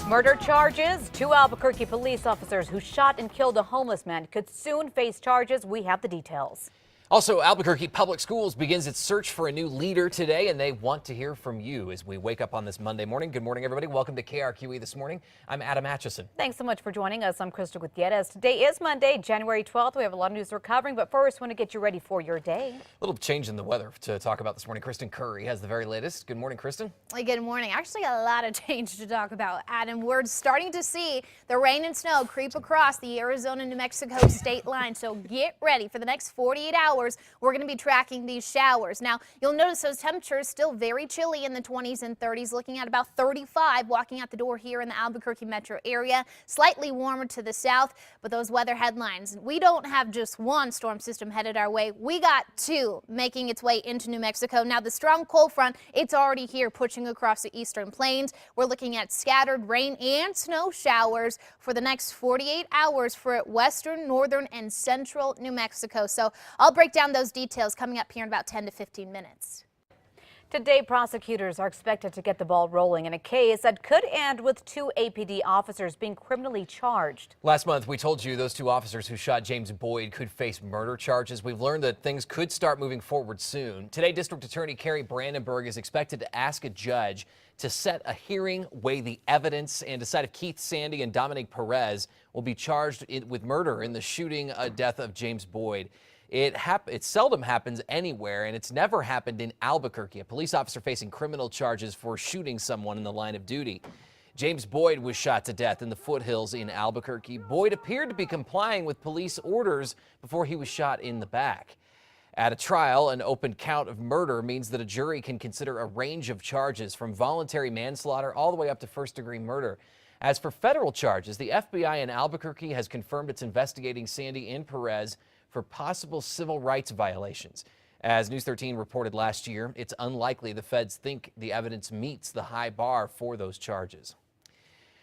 Murder charges. Two Albuquerque police officers who shot and killed a homeless man could soon face charges. We have the details. Also, Albuquerque Public Schools begins its search for a new leader today, and they want to hear from you as we wake up on this Monday morning. Good morning, everybody. Welcome to KRQE this morning. I'm Adam Atchison. Thanks so much for joining us. I'm Crystal Gutierrez. Today is Monday, January 12th. We have a lot of news we're covering, but first, want to get you ready for your day. A little change in the weather to talk about this morning. Kristen Curry has the very latest. Good morning, Kristen. Good morning. Actually, a lot of change to talk about, Adam. We're starting to see the rain and snow creep across the Arizona-New Mexico state line, so get ready for the next 48 hours. We're going to be tracking these showers. Now, you'll notice those temperatures still very chilly in the 20s and 30s, looking at about 35 walking out the door here in the Albuquerque metro area. Slightly warmer to the south, but those weather headlines, we don't have just one storm system headed our way. We got two making its way into New Mexico. Now, the strong cold front, it's already here pushing across the eastern plains. We're looking at scattered rain and snow showers for the next 48 hours for western, northern, and central New Mexico. So I'll break down those details coming up here in about 10 to 15 minutes. Today, prosecutors are expected to get the ball rolling in a case that could end with two APD officers being criminally charged. Last month, we told you those two officers who shot James Boyd could face murder charges. We've learned that things could start moving forward soon. Today, District Attorney Carrie Brandenburg is expected to ask a judge to set a hearing, weigh the evidence, and decide if Keith Sandy and Dominic Perez will be charged with murder in the shooting death of James Boyd. It seldom happens anywhere, and it's never happened in Albuquerque. A police officer facing criminal charges for shooting someone in the line of duty. James Boyd was shot to death in the foothills in Albuquerque. Boyd appeared to be complying with police orders before he was shot in the back. At a trial, an open count of murder means that a jury can consider a range of charges from voluntary manslaughter all the way up to first-degree murder. As for federal charges, the FBI in Albuquerque has confirmed it's investigating Sandy and Perez for possible civil rights violations. As News 13 reported last year, it's unlikely the feds think the evidence meets the high bar for those charges.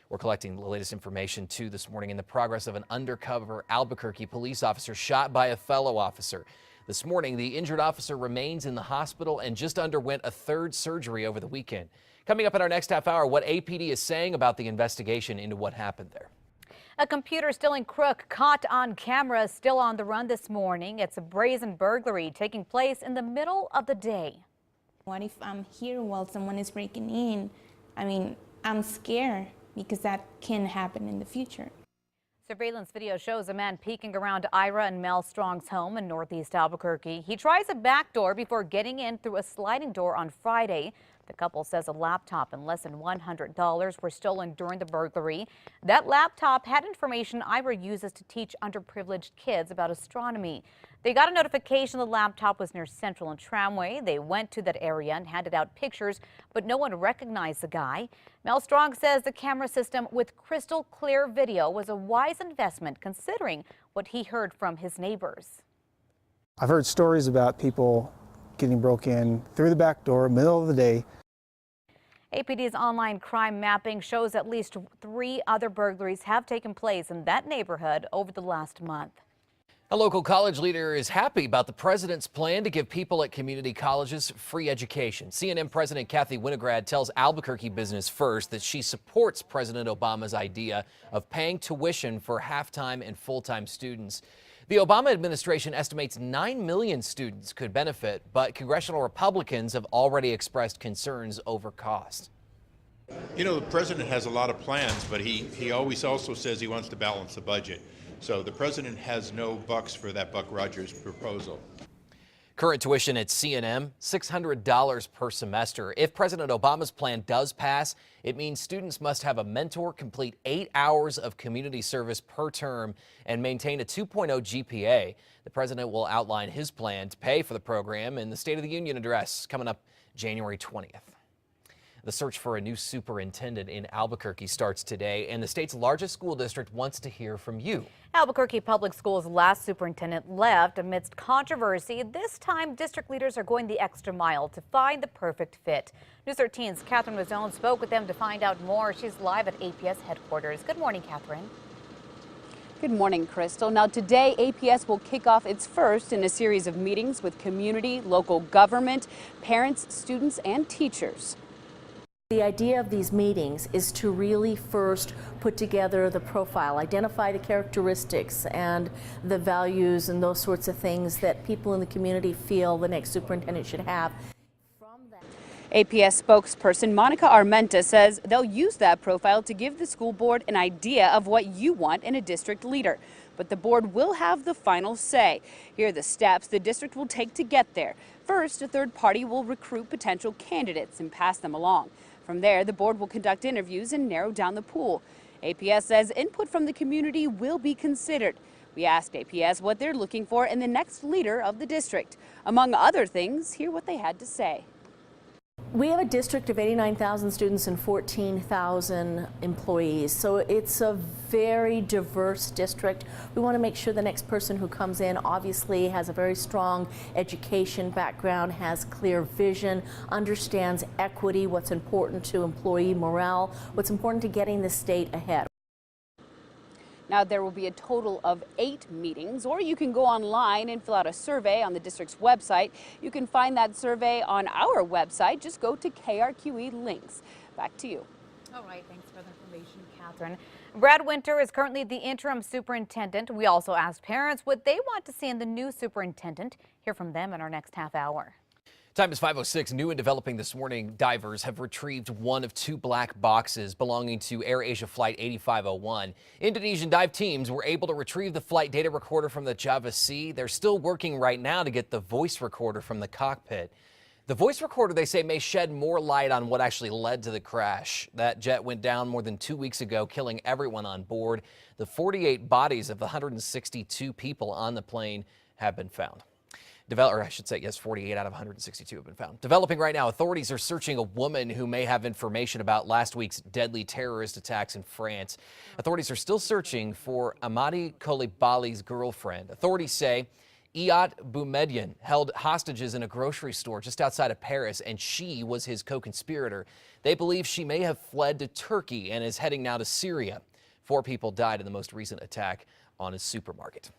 We're collecting the latest information, too, this morning in the progress of an undercover Albuquerque police officer shot by a fellow officer. This morning, the injured officer remains in the hospital and just underwent a third surgery over the weekend. Coming up in our next half hour, what APD is saying about the investigation into what happened there. A computer-stealing crook caught on camera still on the run this morning. It's a brazen burglary taking place in the middle of the day. What if I'm here while someone is breaking in? I mean, I'm scared because that can happen in the future. Surveillance video shows a man peeking around Ira and Mel Strong's home in northeast Albuquerque. He tries a back door before getting in through a sliding door on Friday. The couple says a laptop and less than $100 were stolen during the burglary. That laptop had information Ira uses to teach underprivileged kids about astronomy. They got a notification the laptop was near Central and Tramway. They went to that area and handed out pictures, but no one recognized the guy. Mel Strong says the camera system with crystal clear video was a wise investment considering what he heard from his neighbors. I've heard stories about people getting broke in through the back door, middle of the day. APD's online crime mapping shows at least 3 other burglaries have taken place in that neighborhood over the last month. A local college leader is happy about the president's plan to give people at community colleges free education. CNN President Kathy Winograd tells Albuquerque Business First that she supports President Obama's idea of paying tuition for half-time and full-time students. The Obama administration estimates 9 million students could benefit, but congressional Republicans have already expressed concerns over cost. You know, the president has a lot of plans, but he always also says he wants to balance the budget. So the president has no bucks for that Buck Rogers proposal. Current tuition at CNM, $600 per semester. If President Obama's plan does pass, it means students must have a mentor, complete 8 hours of community service per term, and maintain a 2.0 GPA. The president will outline his plan to pay for the program in the State of the Union address coming up January 20th. The search for a new superintendent in Albuquerque starts today, and the state's largest school district wants to hear from you. Albuquerque Public Schools' last superintendent left amidst controversy. This time, district leaders are going the extra mile to find the perfect fit. News 13's Catherine Mazzone spoke with them to find out more. She's live at APS headquarters. Good morning, Catherine. Good morning, Crystal. Now today, APS will kick off its first in a series of meetings with community, local government, parents, students, and teachers. The idea of these meetings is to really first put together the profile, identify the characteristics and the values and those sorts of things that people in the community feel the next superintendent should have. APS spokesperson Monica Armenta says they'll use that profile to give the school board an idea of what you want in a district leader. But the board will have the final say. Here are the steps the district will take to get there. First, a third party will recruit potential candidates and pass them along. From there, the board will conduct interviews and narrow down the pool. APS says input from the community will be considered. We asked APS what they're looking for in the next leader of the district. Among other things, hear what they had to say. We have a district of 89,000 students and 14,000 employees, so it's a very diverse district. We want to make sure the next person who comes in obviously has a very strong education background, has clear vision, understands equity, what's important to employee morale, what's important to getting the state ahead. Now, there will be a total of 8 meetings, or you can go online and fill out a survey on the district's website. You can find that survey on our website. Just go to KRQE links. Back to you. All right, thanks for the information, Catherine. Brad Winter is currently the interim superintendent. We also asked parents what they want to see in the new superintendent. Hear from them in our next half hour. Time is 5:06. New and developing this morning, divers have retrieved one of 2 black boxes belonging to AirAsia Flight 8501. Indonesian dive teams were able to retrieve the flight data recorder from the Java Sea. They're still working right now to get the voice recorder from the cockpit. The voice recorder, they say, may shed more light on what actually led to the crash. That jet went down more than 2 weeks ago, killing everyone on board. The 48 bodies of the 162 people on the plane have been found. Or I should say, yes, 48 out of 162 have been found. Developing right now, authorities are searching a woman who may have information about last week's deadly terrorist attacks in France. Authorities are still searching for Amadi Coulibaly's girlfriend. Authorities say Iyad Boumediene held hostages in a grocery store just outside of Paris, and she was his co-conspirator. They believe she may have fled to Turkey and is heading now to Syria. 4 people died in the most recent attack on his supermarket.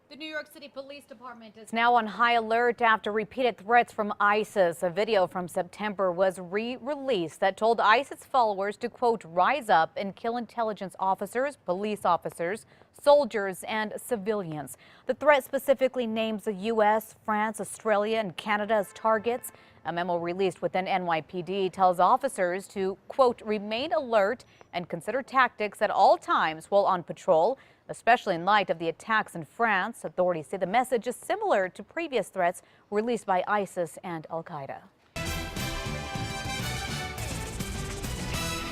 The New York City Police Department is now on high alert after repeated threats from ISIS. A video from September was re-released that told ISIS followers to, quote, rise up and kill intelligence officers, police officers, soldiers, and civilians. The threat specifically names the U.S., France, Australia, and Canada as targets. A memo released within NYPD tells officers to, quote, remain alert and consider tactics at all times while on patrol, especially in light of the attacks in France. Authorities say the message is similar to previous threats released by ISIS and al-Qaeda.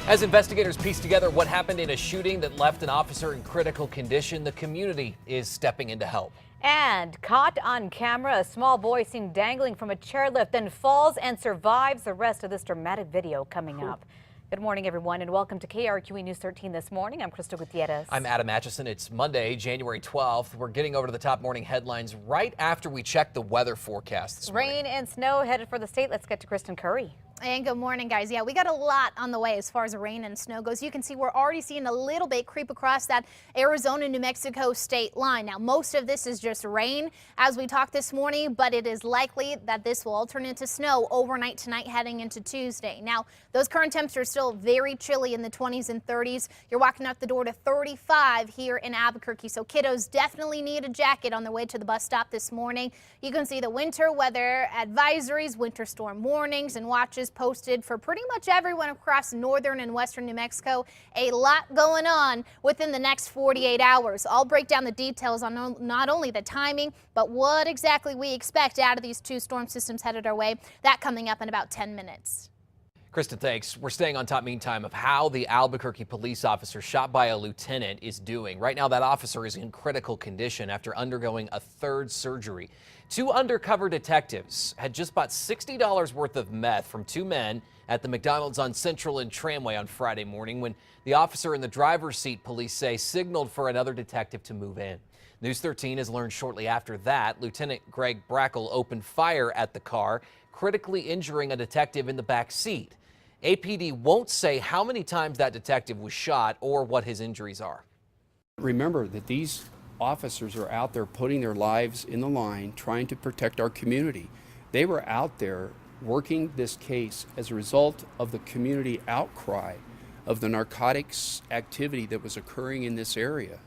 As investigators piece together what happened in a shooting that left an officer in critical condition, the community is stepping in to help. And caught on camera, a small boy seen dangling from a chairlift, then falls and survives. The rest of this dramatic video coming up. Good morning, everyone, and welcome to KRQE News 13 this morning. I'm Crystal Gutierrez. I'm Adam Atchison. It's Monday, January 12th. We're getting over to the top morning headlines right after we check the weather forecast this morning. Rain and snow headed for the state. Let's get to Kristen Curry. And good morning, guys. Yeah, we got a lot on the way as far as rain and snow goes. You can see we're already seeing a little bit creep across that Arizona-New Mexico state line. Now, most of this is just rain as we talk this morning, but it is likely that this will all turn into snow overnight tonight heading into Tuesday. Now, those current temps are still very chilly in the 20s and 30s. You're walking out the door to 35 here in Albuquerque, so kiddos definitely need a jacket on their way to the bus stop this morning. You can see the winter weather advisories, winter storm warnings, and watches posted for pretty much everyone across northern and western New Mexico. A lot going on within the next 48 hours. I'll break down the details on not only the timing, but what exactly we expect out of these 2 storm systems headed our way. That coming up in about 10 minutes. Kristen, thanks. We're staying on top meantime of how the Albuquerque police officer shot by a lieutenant is doing. Right now, that officer is in critical condition after undergoing a 3rd surgery. 2 undercover detectives had just bought $60 worth of meth from 2 men at the McDonald's on Central and Tramway on Friday morning when the officer in the driver's seat, police say, signaled for another detective to move in. News 13 has learned shortly after that Lieutenant Greg Brackle opened fire at the car, critically injuring a detective in the back seat. APD won't say how many times that detective was shot or what his injuries are. Remember that these officers are out there putting their lives in the line, trying to protect our community. They were out there working this case as a result of the community outcry of the narcotics activity that was occurring in this area.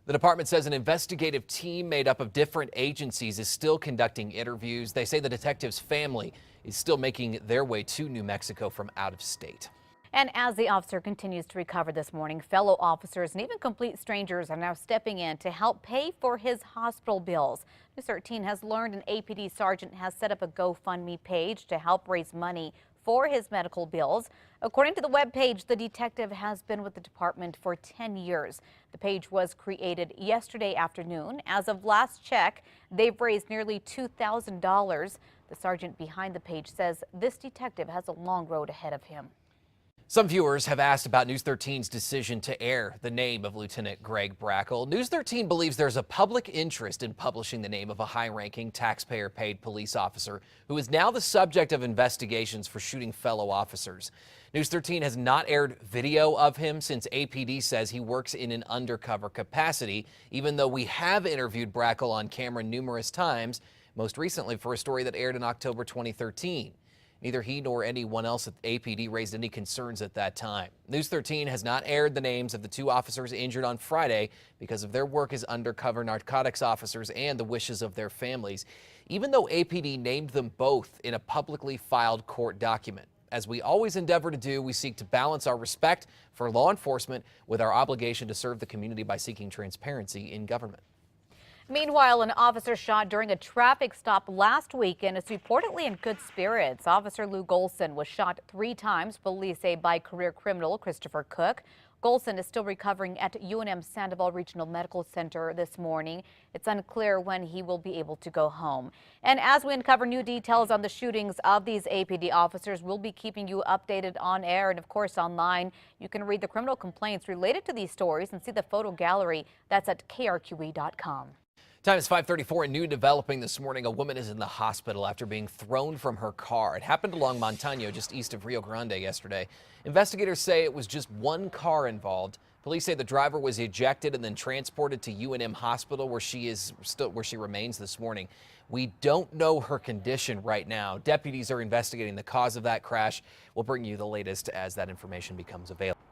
The department says an investigative team made up of different agencies is still conducting interviews. They say the detective's family is still making their way to New Mexico from out of state. And as the officer continues to recover this morning, fellow officers and even complete strangers are now stepping in to help pay for his hospital bills. News 13 has learned an APD sergeant has set up a GoFundMe page to help raise money for his medical bills. According to the webpage, the detective has been with the department for 10 years. The page was created yesterday afternoon. As of last check, they've raised nearly $2,000. The sergeant behind the page says this detective has a long road ahead of him. Some viewers have asked about News 13's decision to air the name of Lieutenant Greg Brackle. News 13 believes there's a public interest in publishing the name of a high-ranking, taxpayer-paid police officer who is now the subject of investigations for shooting fellow officers. News 13 has not aired video of him since APD says he works in an undercover capacity, even though we have interviewed Brackle on camera numerous times, most recently for a story that aired in October 2013. Neither he nor anyone else at APD raised any concerns at that time. News 13 has not aired the names of the two officers injured on Friday because of their work as undercover narcotics officers and the wishes of their families, even though APD named them both in a publicly filed court document. As we always endeavor to do, we seek to balance our respect for law enforcement with our obligation to serve the community by seeking transparency in government. Meanwhile, an officer shot during a traffic stop last weekend is reportedly in good spirits. Officer Lou Golson was shot 3 times, police say, by career criminal Christopher Cook. Golson is still recovering at UNM Sandoval Regional Medical Center this morning. It's unclear when he will be able to go home. And as we uncover new details on the shootings of these APD officers, we'll be keeping you updated on air and, of course, online. You can read the criminal complaints related to these stories and see the photo gallery. That's at KRQE.com. Time is 5:34 and new developing this morning. A woman is in the hospital after being thrown from her car. It happened along Montano, just east of Rio Grande yesterday. Investigators say it was just one car involved. Police say the driver was ejected and then transported to UNM Hospital where she remains this morning. We don't know her condition right now. Deputies are investigating the cause of that crash. We'll bring you the latest as that information becomes available.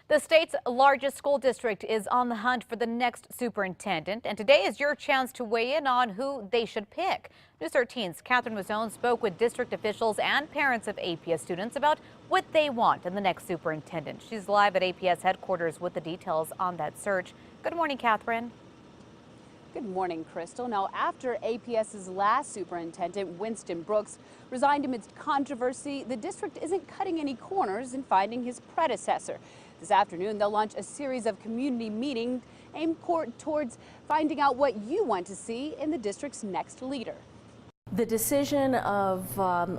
The state's largest school district is on the hunt for the next superintendent, and today is your chance to weigh in on who they should pick. News 13's Catherine Mazzone spoke with district officials and parents of APS students about what they want in the next superintendent. She's live at APS headquarters with the details on that search. Good morning, Catherine. Good morning, Crystal. Now, after APS's last superintendent, Winston Brooks, resigned amidst controversy, the district isn't cutting any corners in finding his predecessor. This afternoon, they'll launch a series of community meetings aimed towards finding out what you want to see in the district's next leader. The decision of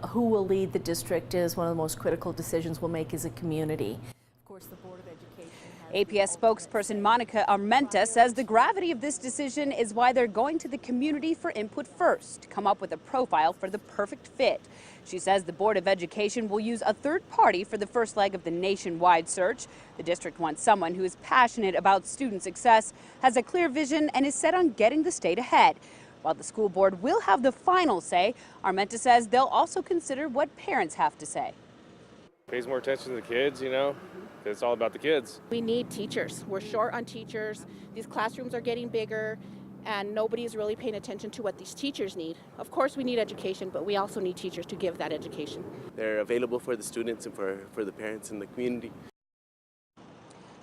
who will lead the district is one of the most critical decisions we'll make as a community. Of course, the Board of Education APS spokesperson Monica Armenta says the gravity of this decision is why they're going to the community for input first to come up with a profile for the perfect fit. She says the Board of Education will use a third party for the first leg of the nationwide search. The district wants someone who is passionate about student success, has a clear vision, and is set on getting the state ahead. While the school board will have the final say, Armenta says they'll also consider what parents have to say. Pays more attention to the kids, you know, because it's all about the kids. We need teachers. We're short on teachers. These classrooms are getting bigger, and nobody's really paying attention to what these teachers need. Of course, we need education, but we also need teachers to give that education. They're available for the students and for the parents in the community.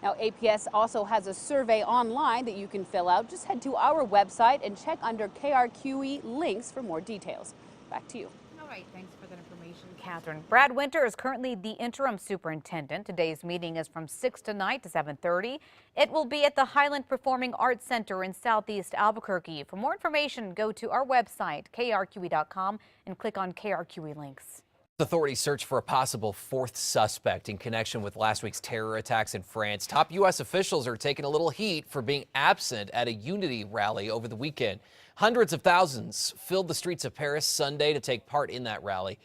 Now, APS also has a survey online that you can fill out. Just head to our website and check under KRQE links for more details. Back to you. All right, thanks for that information, Catherine. Brad Winter is currently the interim superintendent. Today's meeting is from 6 tonight to 7:30. It will be at the Highland Performing Arts Center in Southeast Albuquerque. For more information, go to our website, KRQE.com, and click on KRQE links. Authorities search for a possible 4th suspect in connection with last week's terror attacks in France. Top U.S. officials are taking a little heat for being absent at a unity rally over the weekend. Hundreds of thousands filled the streets of Paris Sunday to take part in that rally.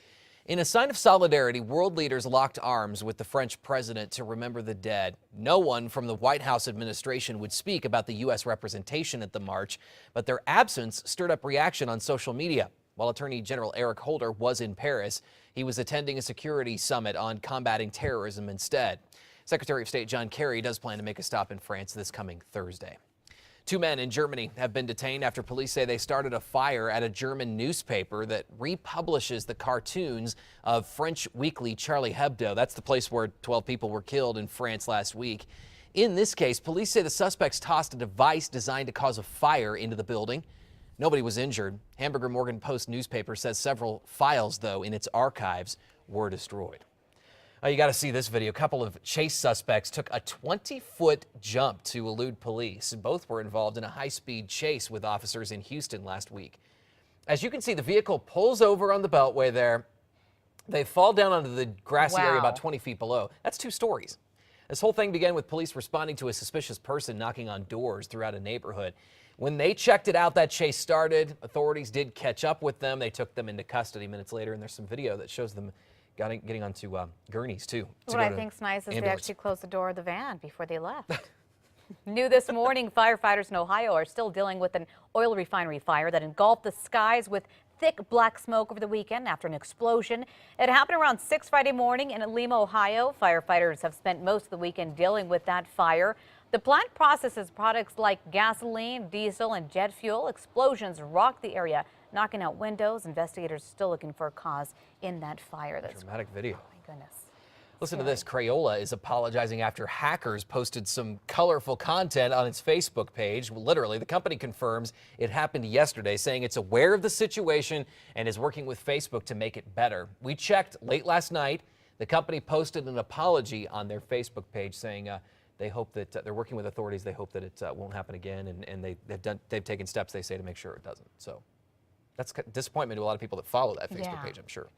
In a sign of solidarity, world leaders locked arms with the French president to remember the dead. No one from the White House administration would speak about the U.S. representation at the march, but their absence stirred up reaction on social media. While Attorney General Eric Holder was in Paris, he was attending a security summit on combating terrorism instead. Secretary of State John Kerry does plan to make a stop in France this coming Thursday. 2 men in Germany have been detained after police say they started a fire at a German newspaper that republishes the cartoons of French weekly Charlie Hebdo. That's the place where 12 people were killed in France last week. In this case, police say the suspects tossed a device designed to cause a fire into the building. Nobody was injured. Hamburger Morgen Post newspaper says several files, though, in its archives were destroyed. Oh, you got to see this video. A couple of chase suspects took a 20-foot jump to elude police. Both were involved in a high-speed chase with officers in Houston last week. As you can see, the vehicle pulls over on the beltway there. They fall down onto the grassy area about 20 feet below. That's 2 stories. This whole thing began with police responding to a suspicious person knocking on doors throughout a neighborhood. When they checked it out, that chase started. Authorities did catch up with them. They took them into custody minutes later, and there's some video that shows them getting onto gurneys, too. What I think's nice is they actually closed the door of the van before they left. New this morning, firefighters in Ohio are still dealing with an oil refinery fire that engulfed the skies with thick black smoke over the weekend after an explosion. It happened around 6 Friday morning in Lima, Ohio. Firefighters have spent most of the weekend dealing with that fire. The plant processes products like gasoline, diesel, and jet fuel. Explosions rocked the area, knocking out windows. Investigators still looking for a cause in that fire. That's dramatic video. Oh my goodness. Listen to this. Crayola is apologizing after hackers posted some colorful content on its Facebook page. Literally, the company confirms it happened yesterday, saying it's aware of the situation and is working with Facebook to make it better. We checked late last night. The company posted an apology on their Facebook page saying they hope that they're working with authorities. They hope that it won't happen again, and they've taken steps, they say, to make sure it doesn't. So that's disappointment to a lot of people that follow that Facebook page, I'm sure.